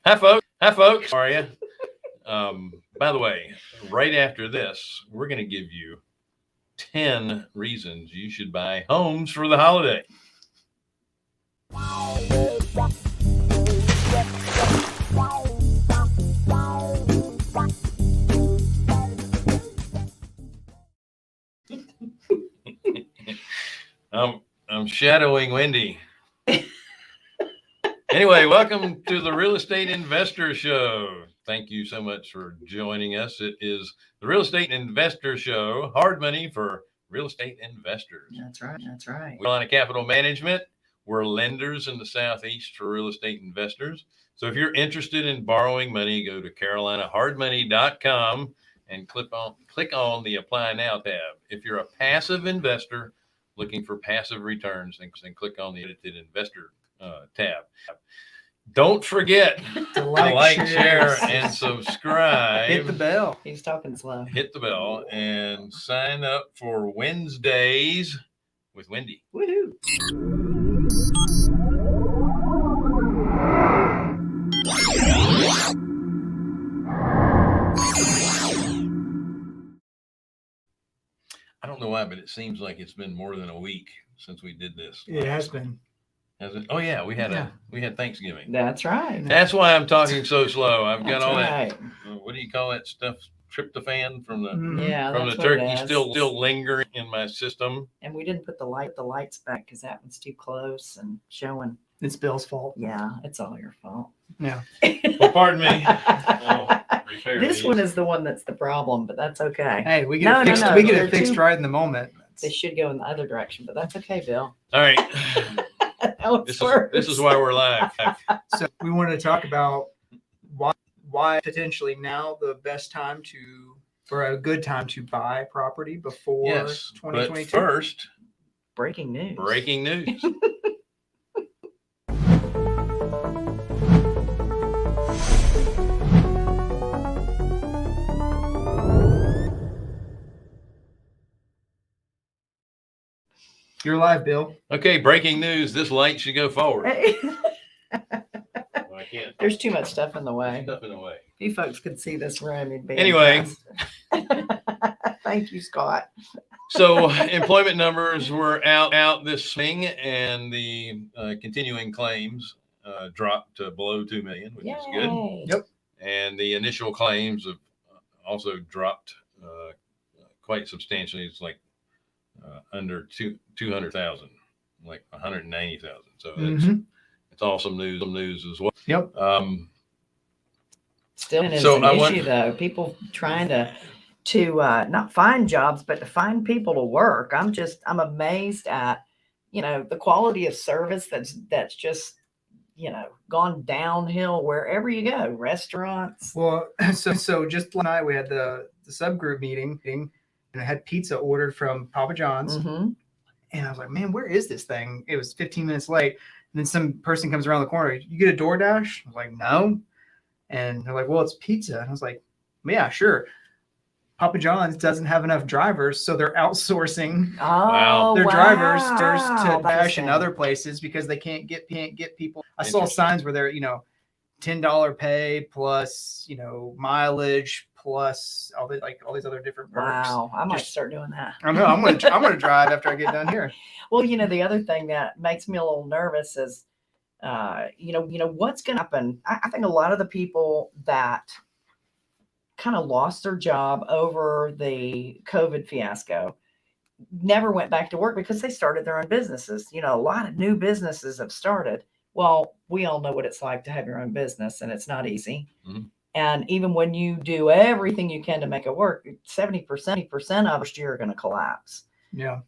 Hi, folks. How are you? By the way, right after this, we're going to give you 10 reasons you should buy homes for the holiday. I'm shadowing Wendy. Anyway, welcome to the Real Estate Investor Show. Thank you so much for joining us. It is the Real Estate Investor Show, hard money for real estate investors. That's right. That's right. Carolina Capital Management, we're lenders in the Southeast for real estate investors. So if you're interested in borrowing money, go to carolinahardmoney.com and click on the Apply Now tab. If you're a passive investor looking for passive returns, then click on the Accredited Investor tab. Don't forget to like, share, and subscribe. Hit the bell. He's talking slow. Hit the bell and sign up for Wednesdays with Wendy. Woohoo! I don't know why, but it seems like it's been more than a week since we did this. It has been. Has it? Oh yeah, we had Thanksgiving. That's right. That's why I'm talking so slow. I've got That's all right. that. What do you call that stuff? Tryptophan from the Yeah, from that's the what it turkey is. still lingering in my system. And we didn't put the lights back because that one's too close and showing. It's Bill's fault. Yeah, it's all your fault. Yeah. Well, pardon me. Repair This these. one is the one that's the problem, but that's okay. Hey, we get No, it no, fixed. no, We get they're it fixed too- right in the moment. They should go in the other direction, but that's okay, Bill. All right. That This is why we're live. So we wanted to talk about why potentially now the best time or a good time to buy property before Yes, but 2022. first, breaking news. breaking news. You're live, Bill. Okay, breaking news. This light should go forward. Hey. I can't. There's too much stuff in the way. Stuff in the way. If you folks could see this room, you'd be Anyway. impressed. Thank you, Scott. So employment numbers were out this spring, and the continuing claims dropped to below 2 million, which is good. Yay. Yep. And the initial claims have also dropped quite substantially. It's like under 200,000, like 190,000. So it's awesome news as well. Yep. Still is So an I issue want- though. People trying to not find jobs, but to find people to work. I'm amazed at, the quality of service that's just, gone downhill wherever you go, restaurants. Well, so just last night we had the subgroup meeting, and I had pizza ordered from Papa John's, Mm-hmm. and I was like, man, where is this thing? It was 15 minutes late. And then some person comes around the corner. You get a DoorDash? I was like, no. And they're like, well, it's pizza. And I was like, yeah, sure. Papa John's doesn't have enough drivers, so they're outsourcing Oh, their wow. drivers to That's dash in insane. other places because they can't get people. I saw Interesting. signs where they're $10 pay plus mileage plus all these other different perks. Wow, I might Just- start doing that. I know I'm gonna drive after I get done here. Well, the other thing that makes me a little nervous is, what's going to happen. I think a lot of the people that kind of lost their job over the COVID fiasco never went back to work because they started their own businesses. A lot of new businesses have started. Well, we all know what it's like to have your own business, and it's not easy. Mhm. And even when you do everything you can to make it work, 70% of us year are going to collapse. Yeah.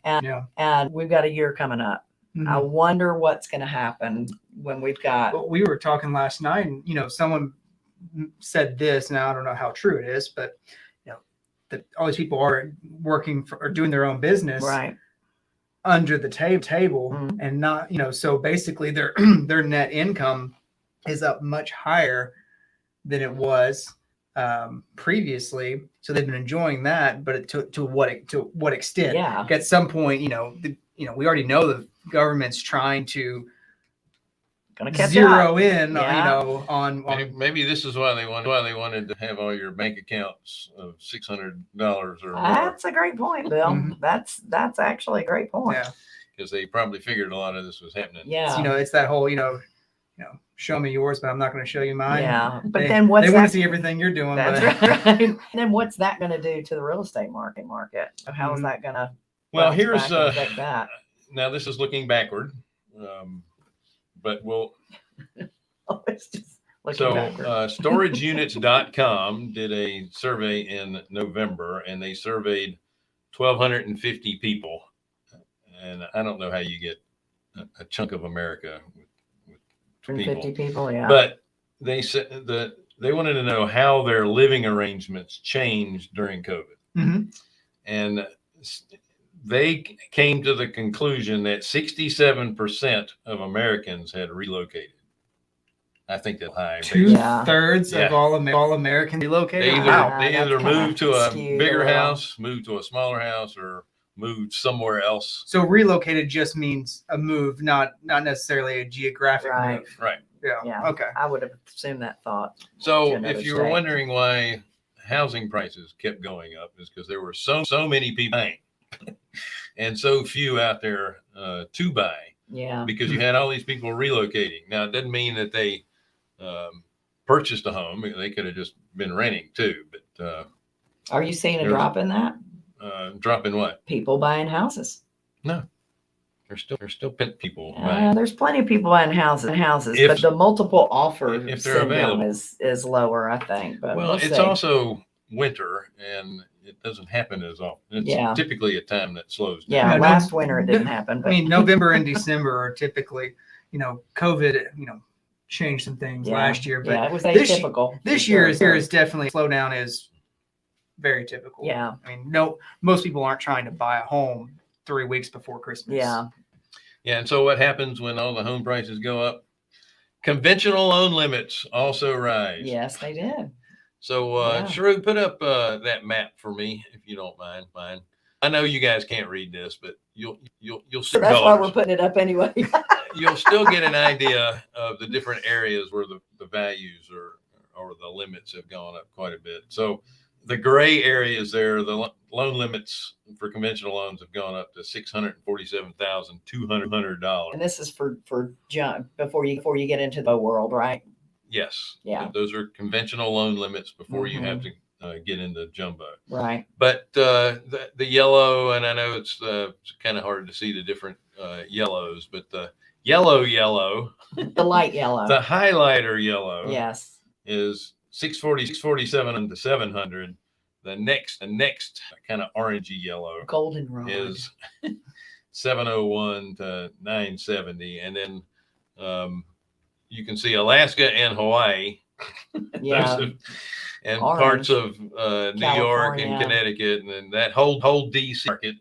And we've got a year coming up. Mhm. I wonder what's going to happen when we've got. Well, we were talking last night, and someone said this. Now I don't know how true it is, but that all these people are working or doing their own business Right. under the table, Mhm. and not so basically their their net income is up much higher than it was previously. So they've been enjoying that, but to what extent? Yeah. At some point, we already know the government's trying to Gonna catch zero up. in, Yeah. on Maybe this is why they wanted to have all your bank accounts of $600 or more, That's a great point, Bill. Mhm. That's actually a great point. yeah. because they probably figured a lot of this was happening. Yeah. It's that whole show me yours, but I'm not going to show you mine. Yeah. But They- then what's they want that? to see everything you're doing. That's but right. And then what's that going to do to the real estate market? How is Mhm. that going to Well, here's affect that? now this is looking backward, but we'll. Oh, it's just looking So backward. storageunits.com did a survey in November, and they surveyed 1,250 people. And I don't know how you get a chunk of America with 50 people, yeah. but they said that they wanted to know how their living arrangements changed during COVID. Mhm. And they came to the conclusion that 67% of Americans had relocated. I think that's high. Yeah. 2/3 Yeah. of all Americans relocated. They either, Wow, they that's either kinda moved to a skewed a bigger little. house, moved to a smaller house, or moved somewhere else. So relocated just means a move, not necessarily a geographic Right. move. Right. Yeah. Yeah. Okay. I would have assumed that thought. So To another if you were state. wondering why housing prices kept going up, is because there were so many people buying and so few out there to buy, Yeah. because you had all these people relocating. Now, it doesn't mean that they purchased a home. They could have just been renting too. But Are you seeing a There's- drop in that? drop in what? People buying houses. There's still people buying. There's plenty of people buying houses, If- but the multiple offer if they're syndrome available. is lower, I think. But Well, we'll it's see. also winter, and it doesn't happen as often. It's Yeah. typically a time that slows down. Yeah, Yeah, no- last winter it didn't happen. I But mean, November and December are typically, COVID, changed some things yeah, last year, but yeah, it was this- atypical. this for year sure. is definitely slowdown is very typical. Yeah. I mean, most people aren't trying to buy a home 3 weeks before Christmas. Yeah. Yeah, and so what happens when all the home prices go up? Conventional loan limits also rise. Yes, they did. So, Yeah. Shrew, put up that map for me, if you don't mind. I know you guys can't read this, but you'll see That's why colors. we're putting it up anyway. You'll still get an idea of the different areas where the values or the limits have gone up quite a bit. So the gray areas there, the loan limits for conventional loans have gone up to $647,200. And this is for junk before you get into the world, right? Yes. Yeah. Those are conventional loan limits before you have to get into jumbo. Right. But the yellow, and I know it's kind of hard to see the different yellows, but the yellow, The light yellow. the highlighter yellow Yes. is 647 to 700. The next kind of orangey yellow Goldenrod. is 701 to 970. And then you can see Alaska and Hawaii. Yeah. And Orange. parts of New York and California. Connecticut, and then that whole DC market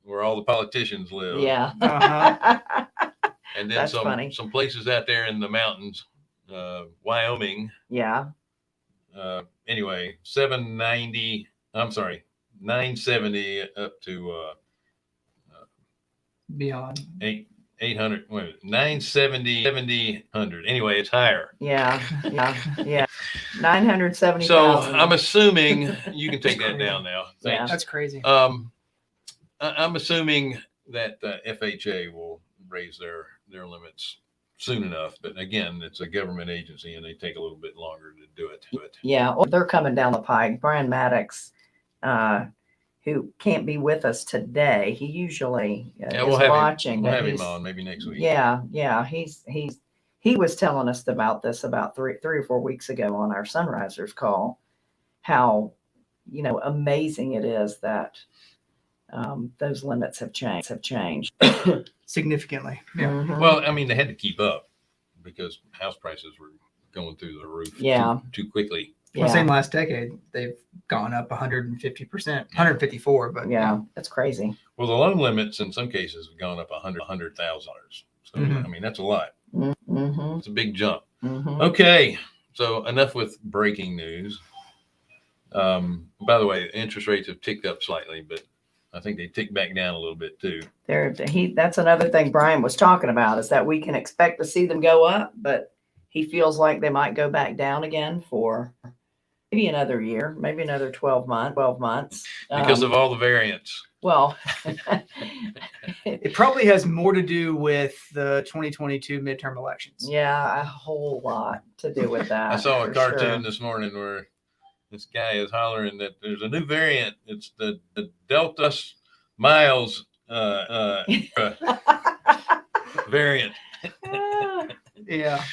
where all the politicians live. Yeah. Uh-huh. And then That's funny. some places out there in the mountains, Wyoming. Yeah. Anyway, 970 up to Beyond. 800. Wait a minute, 970, 700. Anyway, it's higher. Yeah. Yeah. 970,000. So I'm assuming you can take that down now. Yeah. Thanks. That's crazy. I'm assuming that FHA will raise their limits soon enough, but again, it's a government agency and they take a little bit longer to do it. Yeah, well, they're coming down the pike. Brian Maddox, who can't be with us today, he usually Yeah, is we'll have watching. him. We'll but have him he's- on maybe next week. Yeah, he was telling us about this about three or 4 weeks ago on our Sunrisers call. How amazing it is that those limits have changed. Significantly. Yeah. Mhm. Well, I mean, they had to keep up because house prices were going through the roof Yeah. too quickly. yeah, Well, same last decade, they've gone up 150%, 154, but yeah, that's crazy. Well, the loan limits in some cases have gone up $100,000. So, Mhm. I mean, that's a lot. Mm-hmm. It's a big jump. Mm-hmm. Okay, so enough with breaking news. By the way, interest rates have ticked up slightly, but I think they tick back down a little bit too. That's another thing Brian was talking about, is that we can expect to see them go up, but he feels like they might go back down again for maybe another year, maybe another 12 months. Because of all the variants. Well, It probably has more to do with the 2022 midterm elections. yeah, a whole lot to do with that. I saw a for cartoon sure. this morning where this guy is hollering that there's a new variant. It's the Delta Miles variant. Yeah.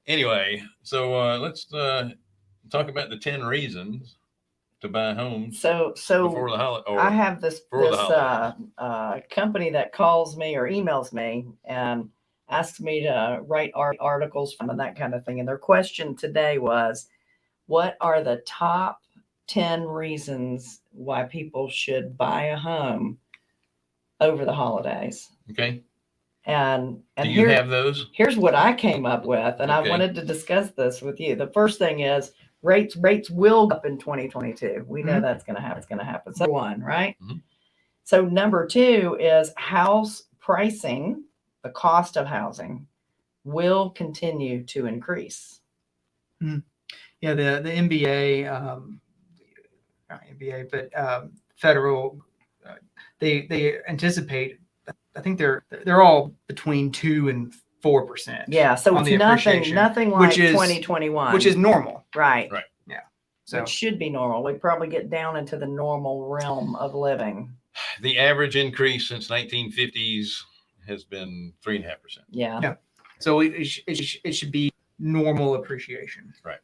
Anyway, so let's talk about the 10 reasons to buy homes So before the holiday. I have this for the holiday. company that calls me or emails me and asks me to write articles from and that kind of thing. And their question today was, what are the top 10 reasons why people should buy a home over the holidays? Okay. And Do you have those? Here's what I came up with, and I Okay. wanted to discuss this with you. The first thing is rates will go up in 2022. We know that's going to happen. It's going to happen. So one, right? Mm-hmm. So number two is house pricing. The cost of housing will continue to increase. Yeah, the NBA, not NBA, but federal, they anticipate. I think they're all between 2 and 4%. Yeah, so on it's the appreciation, nothing like 2021, which is normal. right? Right. Yeah, so It should be normal. We probably get down into the normal realm of living. The average increase since 1950s has been 3.5%. Yeah. Yeah. So it should be normal appreciation. Right.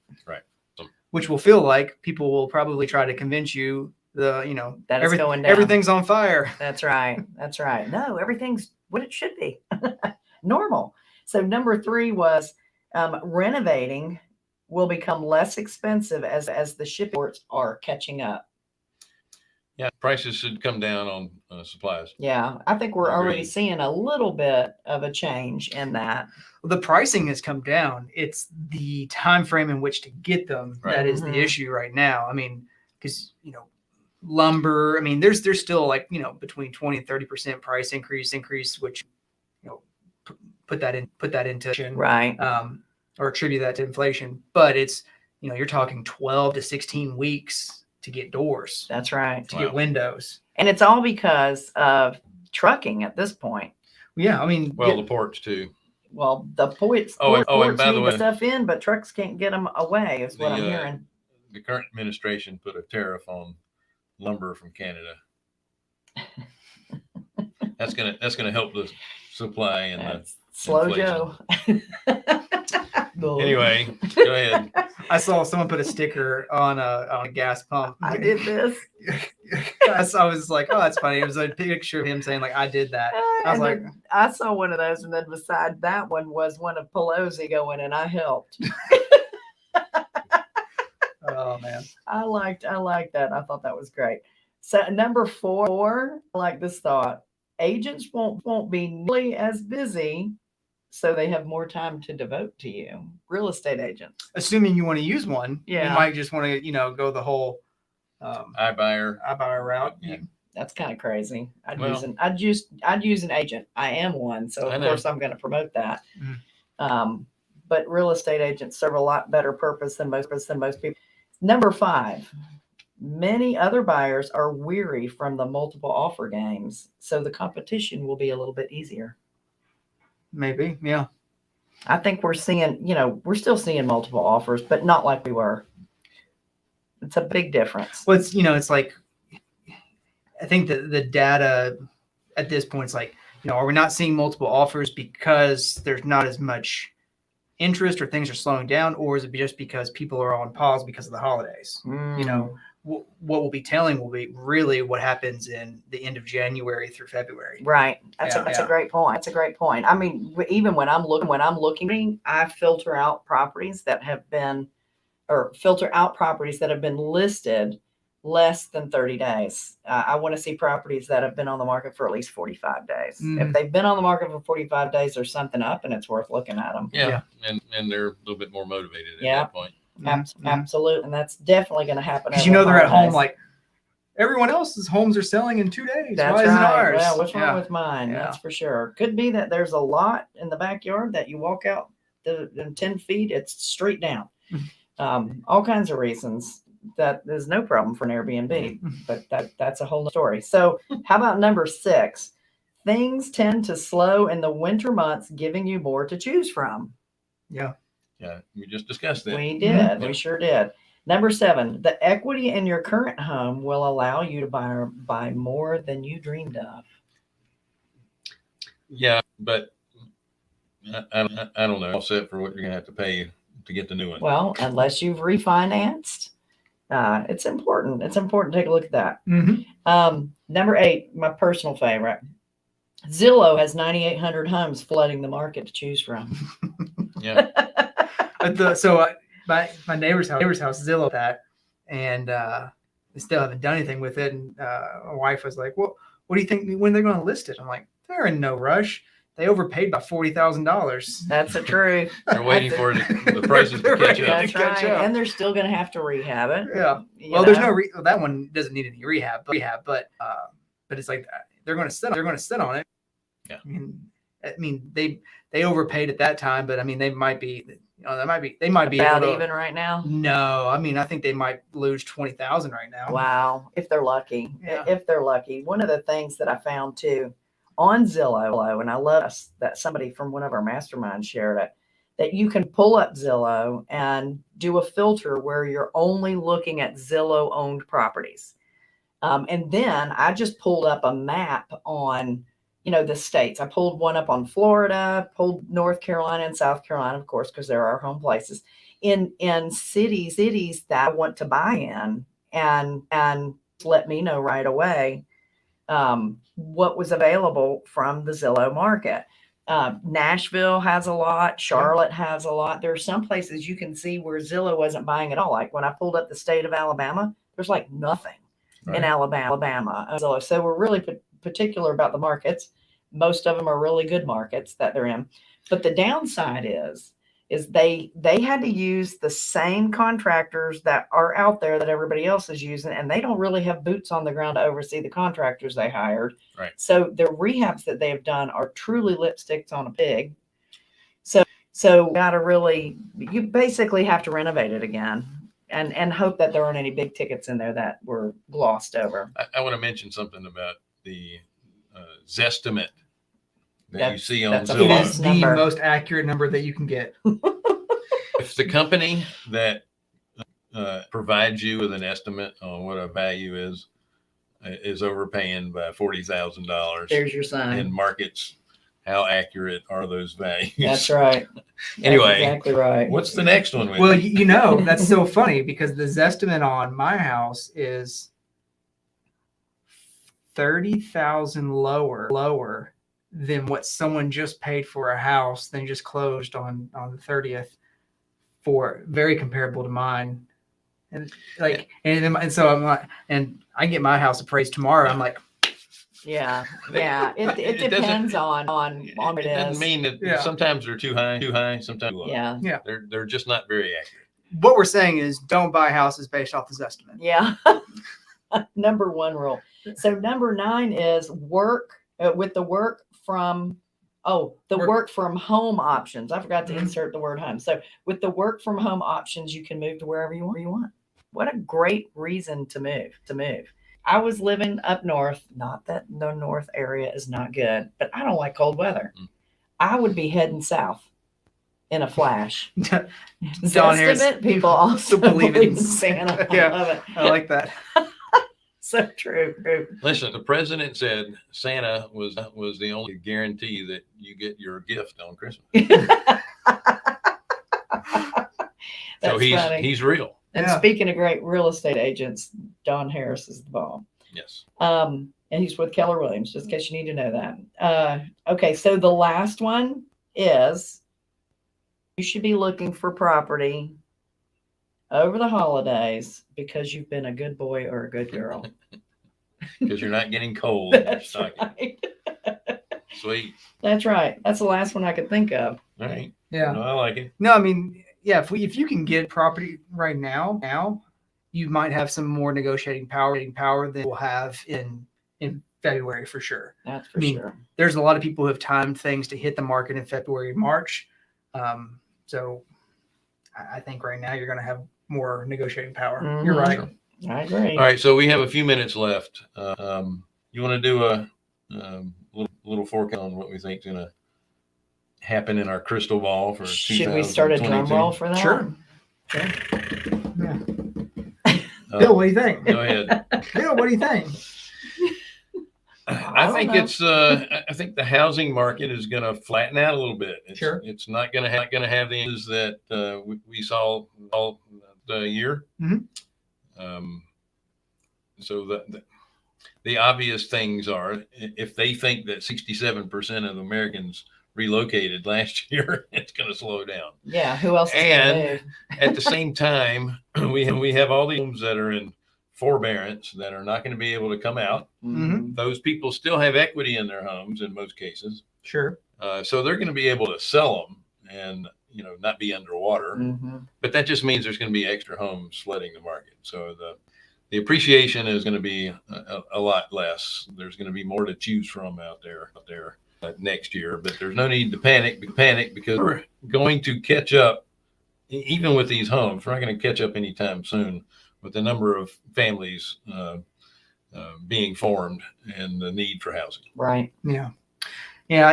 Which will feel like people will probably try to convince you that it's going down. Everything's on fire. That's right. No, everything's what it should be. Normal. So number 3 was renovating will become less expensive as the shipping ports are catching up. Yeah, prices should come down on supplies. Yeah, I think we're already Agreed. seeing a little bit of a change in that. The pricing has come down. It's the time frame in which to get them Right. that is the Mhm. issue right now. I mean, because lumber. I mean, there's still like between 20 and 30% price increase, which put that into Right. or attribute that to inflation. But it's you're talking 12 to 16 weeks to get doors, That's right. to get windows. And it's all because of trucking at this point. Yeah, I mean, Well, the ports too. Well, the ports and by the need way, the stuff in, but trucks can't get them away, is what I'm hearing. The current administration put a tariff on lumber from Canada. That's gonna help the supply and That's slow inflation. Joe. Anyway, go ahead. I saw someone put a sticker on a gas pump. I did this. I was like, oh, that's funny. It was a picture of him saying like, I did that. I was And like, then I saw one of those, and then beside that one was one of Pelosi going, and I helped. oh man. I liked that. I thought that was great. So number 4, I like this thought. Agents won't be nearly as busy, so they have more time to devote to you. Real estate agents. Assuming you want to use one, Yeah. you might just want to, go the whole iBuyer. route. Yeah. That's kind of crazy. I'd Well- use an agent. I am one, so I of know. course I'm going to promote that. Mhm. But real estate agents serve a lot better purpose than most people. Number 5, many other buyers are weary from the multiple offer games, so the competition will be a little bit easier. Maybe, yeah. I think we're still seeing multiple offers, but not like we were. It's a big difference. Well, it's like, I think that the data at this point is like, are we not seeing multiple offers because there's not as much interest or things are slowing down, or is it just because people are on pause because of the holidays? What we'll be telling will be really what happens in the end of January through February. Right. That's Yeah. a great point. That's a great point. I mean, even when I'm looking, I filter out properties that have been listed less than 30 days. I want to see properties that have been on the market for at least 45 days. Mhm. If they've been on the market for 45 days, there's something up and it's worth looking at them. Yeah. And they're a little bit more motivated at Yeah. that point. Mhm. Absolutely. And that's definitely going to happen. Because over they're at home holidays. like everyone else's homes are selling in 2 days. That's Why isn't right. ours? Well, what's wrong Yeah. with mine? Yeah. That's for sure. Could be that there's a lot in the backyard that you walk out in 10 feet, it's straight down. All kinds of reasons that there's no problem for an Airbnb, but that's a whole story. So how about number 6? Things tend to slow in the winter months, giving you more to choose from. Yeah. Yeah, we just discussed that. We did. We sure did. Number 7, the equity in your current home will allow you to buy more than you dreamed of. Yeah, but I don't know. All set for what you're gonna have to pay to get the new one. Well, unless you've refinanced, it's important. It's important to take a look at that. Number 8, my personal favorite. Zillow has 9,800 homes flooding the market to choose from. Yeah. My neighbor's house Zillow that, and they still haven't done anything with it. And my wife was like, "Well, what do you think when they're going to list it?" I'm like, "They're in no rush. They overpaid by $40,000." That's the truth. They're waiting for the prices to catch up. That's catch right. up. And they're still going to have to rehab it. Yeah. You Well, there's know? no that one doesn't need any rehab, but it's like they're going to sit on it. Yeah. I mean they overpaid at that time, but I mean they might be they might be about able to, even right now. No, I mean I think they might lose 20,000 right now. Wow, if they're lucky. Yeah. If they're lucky. One of the things that I found too on Zillow, and I love that somebody from one of our masterminds shared it, that you can pull up Zillow and do a filter where you're only looking at Zillow owned properties. And then I just pulled up a map on, the states. I pulled one up on Florida, pulled North Carolina and South Carolina, of course, because they're our home places, in cities that I want to buy in, and let me know right away what was available from the Zillow market. Nashville has a lot. Charlotte has a lot. There are some places you can see where Zillow wasn't buying at all. Like when I pulled up the state of Alabama, there's like nothing in Alabama. Zillow. So we're really particular about the markets. Most of them are really good markets that they're in. But the downside is they had to use the same contractors that are out there that everybody else is using, and they don't really have boots on the ground to oversee the contractors they hired. Right. So the rehabs that they have done are truly lipsticks on a pig. So you basically have to renovate it again and hope that there aren't any big tickets in there that were glossed over. I want to mention something about the Zestimate that you see on that's a It Zillow. is the number. most accurate number that you can get. If the company that provides you with an estimate on what a value is overpaying by $40,000 There's your sign. in markets, how accurate are those values? That's right. Anyway, That's exactly right. what's the next one? Wendy? Well, that's so funny because the Zestimate on my house is 30,000 lower than what someone just paid for a house then just closed on the 30th, for very comparable to mine. And so I'm like, and I get my house appraised tomorrow. I'm like, Yeah. It It depends on what it it doesn't is. mean that Yeah. sometimes they're too high, sometimes too low. Yeah. They're just not very accurate. what we're saying is don't buy houses based off the Zestimate. Yeah. Number 1 rule. So number 9 is work with the work from home options. I forgot to insert the word home. So with the work from home options, you can move to wherever you want. What a great reason to move. I was living up north. Not that the north area is not good, but I don't like cold weather. I would be heading south in a flash. Don Harris, Zestimate people also believe in Santa. Yeah. I love it. I like that. So true. Listen, the president said Santa was the only guarantee that you get your gift on Christmas. So funny. he's real. And Yeah. speaking of great real estate agents, Don Harris is the bomb. Yes. And he's with Keller Williams, just in case you need to know that. Okay, so the last one is you should be looking for property over the holidays because you've been a good boy or a good girl. Because you're not getting cold in your That's stocking. right. Sweet. That's right. That's the last one I could think of. All right. Yeah. No, I like it. No, I mean, yeah, if you can get property right now, you might have some more negotiating power than we'll have in February for sure. That's for I mean, sure. There's a lot of people who have timed things to hit the market in February, March. So I think right now you're going to have more negotiating power. You're right. Sure. I agree. All right, so we have a few minutes left. You want to do a little forecast on what we think is going to happen in our crystal ball for Should we start a drum 2022? roll for that? Sure. Yeah. Bill, what do you think? Go ahead. Bill, what do you think? I think know. it's. I think the housing market is going to flatten out a little bit. Sure. It's not going to have the issues that we saw all the year. So the obvious things are, if they think that 67% of Americans relocated last year, it's going to slow down. Yeah. Who else is going to And move? at the same time, we have all these homes that are in forbearance that are not going to be able to come out. Mhm. Those people still have equity in their homes in most cases. Sure. So they're going to be able to sell them and, not be underwater. But that just means there's going to be extra homes flooding the market. So the appreciation is going to be a lot less. There's going to be more to choose from out there next year. But there's no need to panic because we're going to catch up. Even with these homes, we're not going to catch up anytime soon with the number of families being formed and the need for housing. Right. Yeah. Yeah.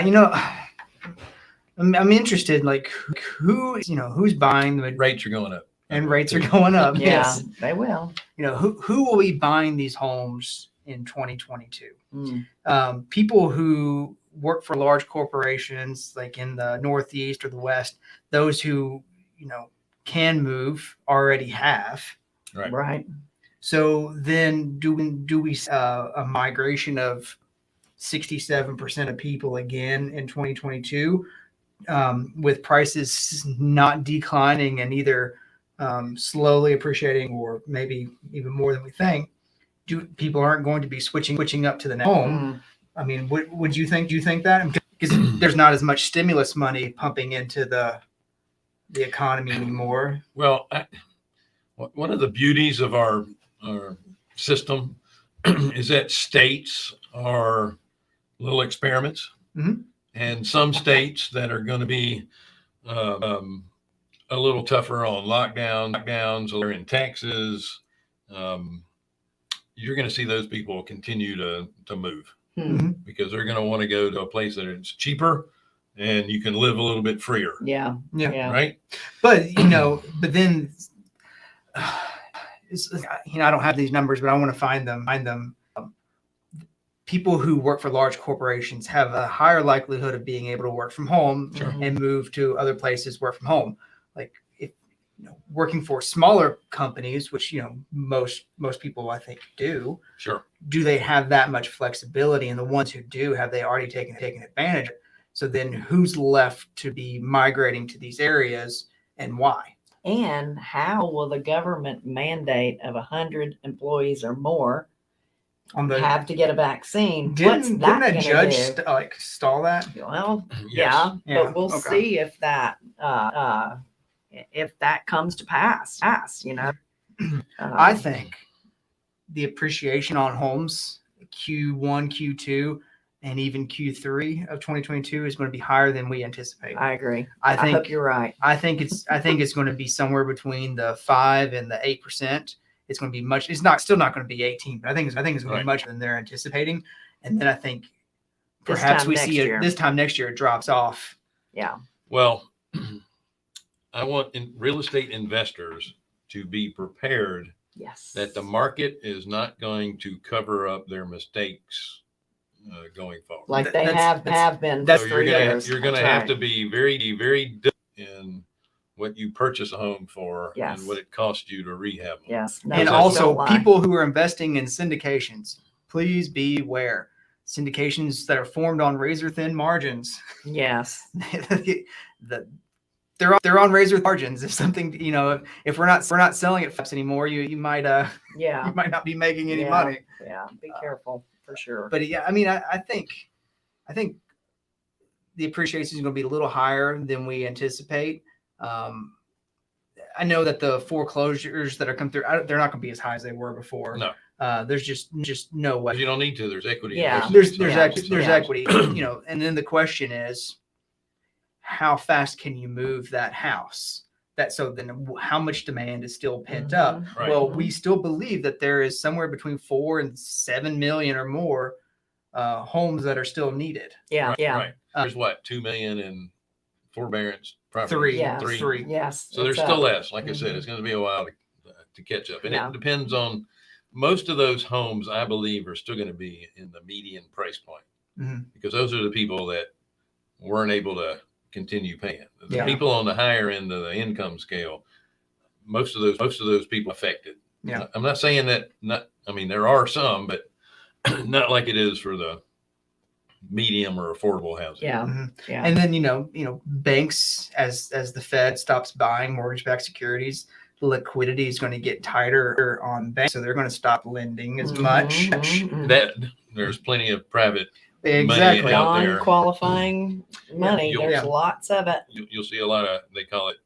I'm interested, like who's buying the Rates are going up. and rates are going up. Yeah, Yes. they will. Who will be buying these homes in 2022? Mm. People who work for large corporations, like in the Northeast or the West, those who, can move already have. Right. So then do we a migration of 67% of people again in 2022, with prices not declining and either slowly appreciating or maybe even more than we think? People aren't going to be switching up to the next home? I mean, would you think? Do you think that? Because there's not as much stimulus money pumping into the economy anymore. Well, one of the beauties of our system is that states are little experiments, and some states that are going to be a little tougher on lockdowns, or in Texas, you're going to see those people continue to move because they're going to want to go to a place that is cheaper and you can live a little bit freer. Yeah. Right. But but then I don't have these numbers, but I want to find them. People who work for large corporations have a higher likelihood of being able to work from home and move to other places, work from home. Like if working for smaller companies, which most people I think do. Sure. Do they have that much flexibility? And the ones who do, have they already taken advantage of it? So then who's left to be migrating to these areas and why? And how will the government mandate of 100 employees or more have to get a vaccine? Didn't that judge stall that? Well, Yes. yeah, but we'll see if that comes to pass. I think the appreciation on homes Q1, Q2, and even Q3 of 2022 is going to be higher than we anticipate. I agree. I hope you're right. I think it's going to be somewhere between the 5 and the 8%. It's going to be much. It's still not going to be 18, but I think it's going to be much than they're anticipating. And then I think perhaps we see it this time next year. It drops off. Yeah. Well, I want real estate investors to be prepared. Yes. That the market is not going to cover up their mistakes going forward. Like they have been. That's so for years. you're going to have to be very, very diligent in what you purchase a home for and what it costs you to rehab them. Yes. No, and also people who are investing in syndications, please beware. Syndications that are formed on razor thin margins. Yes. They're on razor margins. If something, if we're not selling it anymore, you might you might not be making any money. Yeah. Be careful for sure. But yeah, I mean, I think the appreciation is going to be a little higher than we anticipate. I know that the foreclosures that are come through, they're not going to be as high as they were before. No. There's just no way. You don't need to. There's equity. Yeah. invested There's in some houses. there's Yeah. equity, and then the question is, how fast can you move that house? Then how much demand is still pent up? Mhm. Right. Well, we still believe that there is somewhere between 4 and 7 million or more homes that are still needed. Yeah. Right, Yeah. right. There's what, 2 million in forbearance property. Three. Yeah. Three. Yes. So there's it's still up. less. Like I said, it's going to be a while to catch up. And Yeah. it depends on most of those homes, I believe, are still going to be in the median price point Mhm. because those are the people that weren't able to continue paying. The Yeah. people on the higher end of the income scale, most of those people affected. Yeah. I'm not saying that there are some, but not like it is for the medium or affordable housing. Yeah. Mhm. Yeah. And then banks, as the Fed stops buying mortgage-backed securities, liquidity is going to get tighter on banks, so they're going to stop lending as much. Mhm. That there's plenty of private Exactly. money out there. Non-qualifying money. You'll- There's Yeah. lots of it. You'll see a lot of, they call it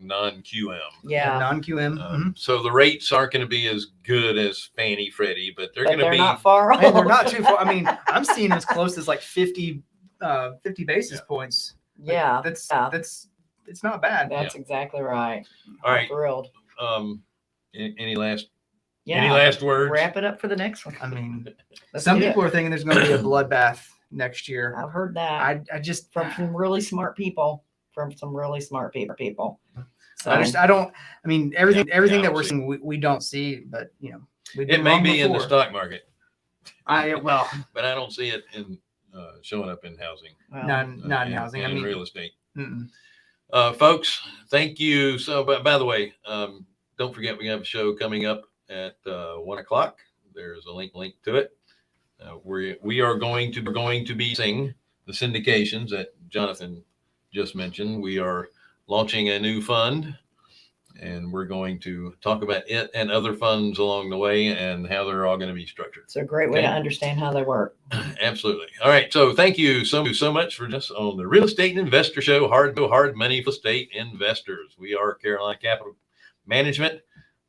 non-QM. Yeah. Non-QM. So the rates aren't going to be as good as Fannie Freddie, but they're But going to they're be not far off. And they're not too far. I mean, I'm seeing as close as like 50 basis Yeah. points. Yeah. That's yeah. it's not bad. That's exactly right. all right. I'm thrilled. Any last Yeah. words? Wrap it up for the next one. I mean, Let's some do it. people are thinking there's going to be a bloodbath next year. I've heard that I just from some really smart people. From some really smart people. So I don't. I mean, everything Yeah, that we'll we're see. seeing, we don't see. But we've It been may wrong be in the before. stock market, Well, but I don't see it in showing up in housing. well, not in and- housing. I and mean, real estate. mm-mm. Folks, thank you. So, by the way, don't forget we have a show coming up at 1 o'clock. There's a link to it. We are going to be seeing the syndications that Jonathan just mentioned. We are launching a new fund, and we're going to talk about it and other funds along the way and how they're all going to be structured. it's a great way to Okay. understand how they work. Absolutely. All right. So thank you so much for just on the Real Estate Investor Show, hard money for estate investors. We are Carolina Capital Management.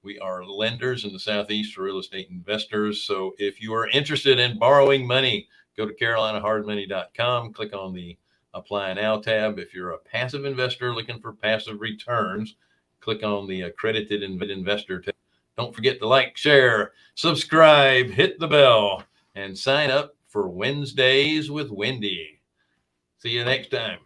We are lenders in the Southeast for real estate investors. So if you are interested in borrowing money, go to carolinahardmoney.com, click on the Apply Now tab. If you're a passive investor looking for passive returns, click on the Accredited Investor tab. Don't forget to like, share, subscribe, hit the bell, and sign up for Wednesdays with Wendy. See you next time.